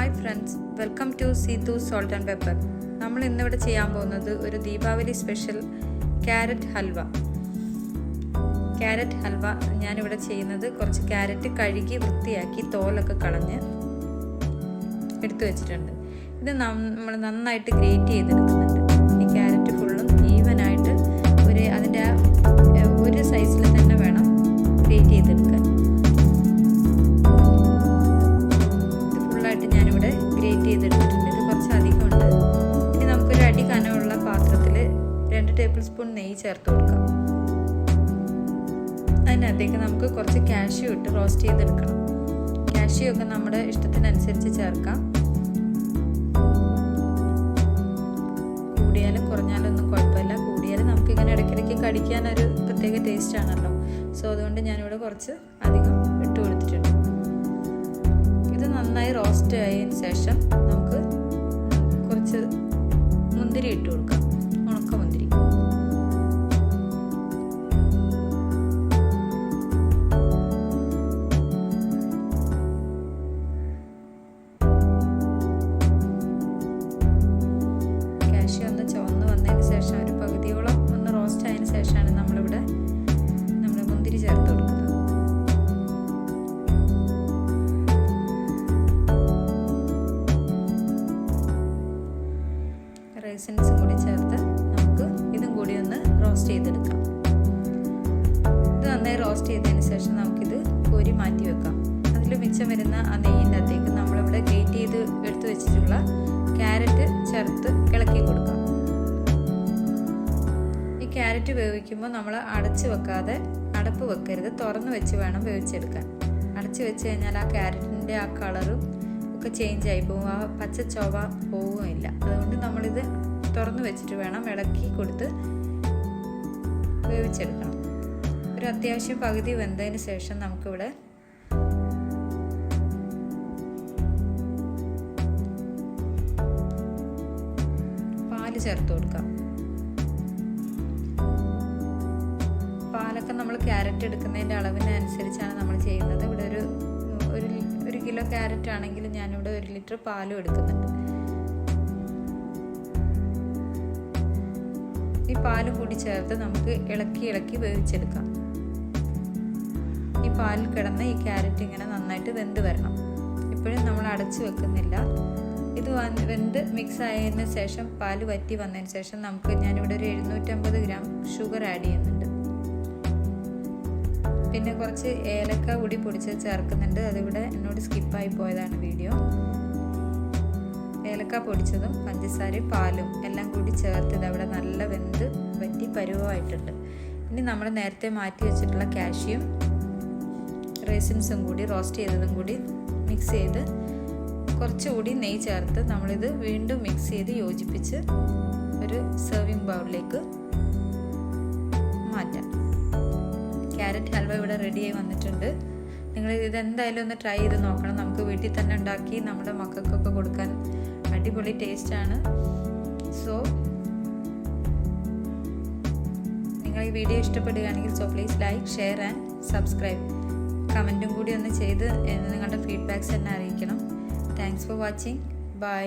Hi friends, welcome to Seethu Salt and Pepper. നമ്മൾ ഇന്നിവിടെ ചെയ്യാൻ പോകുന്നത് ഒരു Deepavali special carrot halwa. Carrot halwa ഞാനിവിടെ ചെയ്യുന്നത് കുറച്ച് ക്യാരറ്റ് കഴുകി വൃത്തിയാക്കി തോലൊക്കെ കളഞ്ഞ് എടുത്തു വെച്ചിട്ടുണ്ട്. ഇത് നമ്മൾ നന്നായിട്ട് ഗ്രേറ്റ് ചെയ്തെടുക്കുന്നുണ്ട്. ഈ ക്യാരറ്റ് ഫുള്ളും ഈവനായിട്ട് അതിൻ്റെ ഒരു സൈസിൽ തന്നെ വേണം ഗ്രേറ്റ് ചെയ്തെടുക്കാൻ. ഞാനിവിടെ ഗ്രേറ്റ് ചെയ്തെടുത്തിട്ടുണ്ട്. ഇത് കുറച്ച് അധികമുണ്ട്. ഇനി നമുക്കൊരു അടി കനമുള്ള പാത്രത്തിൽ 2 ടേബിൾ സ്പൂൺ നെയ്യ് ചേർത്ത് കൊടുക്കാം. അതിനകത്തേക്ക് നമുക്ക് കുറച്ച് കാഷ്യൂ ഇട്ട് റോസ്റ്റ് ചെയ്തെടുക്കണം. കാഷ്യൂ ഒക്കെ നമ്മുടെ ഇഷ്ടത്തിനനുസരിച്ച് ചേർക്കാം. കൂടിയാലും കുറഞ്ഞാലും ഒന്നും കുഴപ്പമില്ല. കൂടിയാലും നമുക്കിങ്ങനെ ഇടയ്ക്കിടയ്ക്ക് കടിക്കാനൊരു പ്രത്യേക ടേസ്റ്റ് ആണല്ലോ. സോ അതുകൊണ്ട് ഞാനിവിടെ കുറച്ച് അധികം ഇട്ട് കൊടുത്തിട്ടുണ്ട്. നന്നായി റോസ്റ്റ് ആയതിന് ശേഷം നമുക്ക് കുറച്ച് മുന്തിരി ഇട്ട് കൊടുക്കാം. ഉണക്ക മുന്തിരി. കാഷ്യൂ ഒന്ന് ചുവന്ന് വന്നതിന് ശേഷം ഒരു പകുതിയോളം ഒന്ന് റോസ്റ്റ് ആയതിന് ശേഷമാണ് നമ്മളിവിടെ മുന്തിരി ചേർത്ത് കൊടുക്കുന്നത്. റൈസിൻസും കൂടി ചേർത്ത് നമുക്ക് ഇതും കൂടി ഒന്ന് റോസ്റ്റ് ചെയ്തെടുക്കാം. ഇത് നന്നായി റോസ്റ്റ് ചെയ്തതിന് ശേഷം നമുക്കിത് കോരി മാറ്റി വെക്കാം. അതിൽ മിച്ചം വരുന്ന ആ നെയ്യിൻ്റെ അകത്തേക്ക് നമ്മളിവിടെ ഗ്രേറ്റ് ചെയ്ത് എടുത്തു വെച്ചിട്ടുള്ള ക്യാരറ്റ് ചേർത്ത് ഇളക്കി കൊടുക്കാം. ഈ ക്യാരറ്റ് വേവിക്കുമ്പോൾ നമ്മൾ അടച്ച് വെക്കാതെ, അടപ്പ് വെക്കരുത്, തുറന്ന് വെച്ച് വേണം വേവിച്ചെടുക്കാൻ. അടച്ച് വെച്ച് കഴിഞ്ഞാൽ ആ ക്യാരറ്റിൻ്റെ ആ കളറും ഒക്കെ ചേഞ്ച് ആയി പോകും. ആ പച്ച ചൊവ പോവുകയില്ല. അതുകൊണ്ട് നമ്മളിത് തുറന്ന് വെച്ചിട്ട് വേണം ഇളക്കി കൊടുത്ത് വേവിച്ചെടുക്കണം. ഒരു അത്യാവശ്യം പകുതി വെന്തതിന് ശേഷം നമുക്കിവിടെ പാല് ചേർത്ത് കൊടുക്കാം. പാലൊക്കെ നമ്മൾ ക്യാരറ്റ് എടുക്കുന്നതിൻ്റെ അളവിനനുസരിച്ചാണ് നമ്മൾ ചെയ്യുന്നത്. ഇവിടെ ഒരു കിലോ ക്യാരറ്റ് ആണെങ്കിൽ ഞാനിവിടെ 1 ലിറ്റർ പാലും എടുക്കുന്നുണ്ട്. ഈ പാലും കൂടി ചേർത്ത് നമുക്ക് ഇളക്കി വേവിച്ചെടുക്കാം. ഈ പാലിൽ കിടന്ന് ഈ ക്യാരറ്റ് ഇങ്ങനെ nന്നായിട്ട് വെന്ത് വരണം. ഇപ്പോഴും നമ്മൾ അടച്ചു വെക്കുന്നില്ല. ഇത് വെന്ത് മിക്സ് ആയതിന് ശേഷം പാല് വറ്റി വന്നതിന് ശേഷം ഞാനിവിടെ ഒരു 750 ഗ്രാം ഷുഗർ ആഡ് ചെയ്യുന്നുണ്ട്. പിന്നെ കുറച്ച് ഏലക്ക കൂടി പൊടിച്ച് ചേർക്കുന്നുണ്ട്. അതിവിടെ എന്നോട് സ്കിപ്പായി പോയതാണ് വീഡിയോ. ഏലക്ക പൊടിച്ചതും പഞ്ചസാരയും പാലും എല്ലാം കൂടി ചേർത്ത് ഇതവിടെ നല്ല വെന്ത് വറ്റി പരുവമായിട്ടുണ്ട്. ഇനി നമ്മൾ നേരത്തെ മാറ്റി വെച്ചിട്ടുള്ള കാഷ്യൂം റൈസിൻസും കൂടി റോസ്റ്റ് ചെയ്തതും കൂടി മിക്സ് ചെയ്ത് കുറച്ചുകൂടി നെയ്യ് ചേർത്ത് നമ്മളിത് വീണ്ടും മിക്സ് ചെയ്ത് യോജിപ്പിച്ച് ഒരു സെർവിങ് ബൗളിലേക്ക് മാറ്റാം. ക്യാരറ്റ് ഹൽവ ഇവിടെ റെഡിയായി വന്നിട്ടുണ്ട്. നിങ്ങൾ ഇതെന്തായാലും ഒന്ന് ട്രൈ ചെയ്ത് നോക്കണം. നമുക്ക് വീട്ടിൽ തന്നെ ഉണ്ടാക്കി നമ്മുടെ മക്കൾക്കൊക്കെ കൊടുക്കാൻ അടിപൊളി ടേസ്റ്റാണ്. സോ നിങ്ങൾ ഈ വീഡിയോ ഇഷ്ടപ്പെടുകയാണെങ്കിൽ please like, share and subscribe. കമൻറ്റും കൂടി ഒന്ന് ചെയ്ത് നിങ്ങളുടെ ഫീഡ്ബാക്ക്സ് എന്നെ അറിയിക്കണം. Thanks for watching. ബൈ.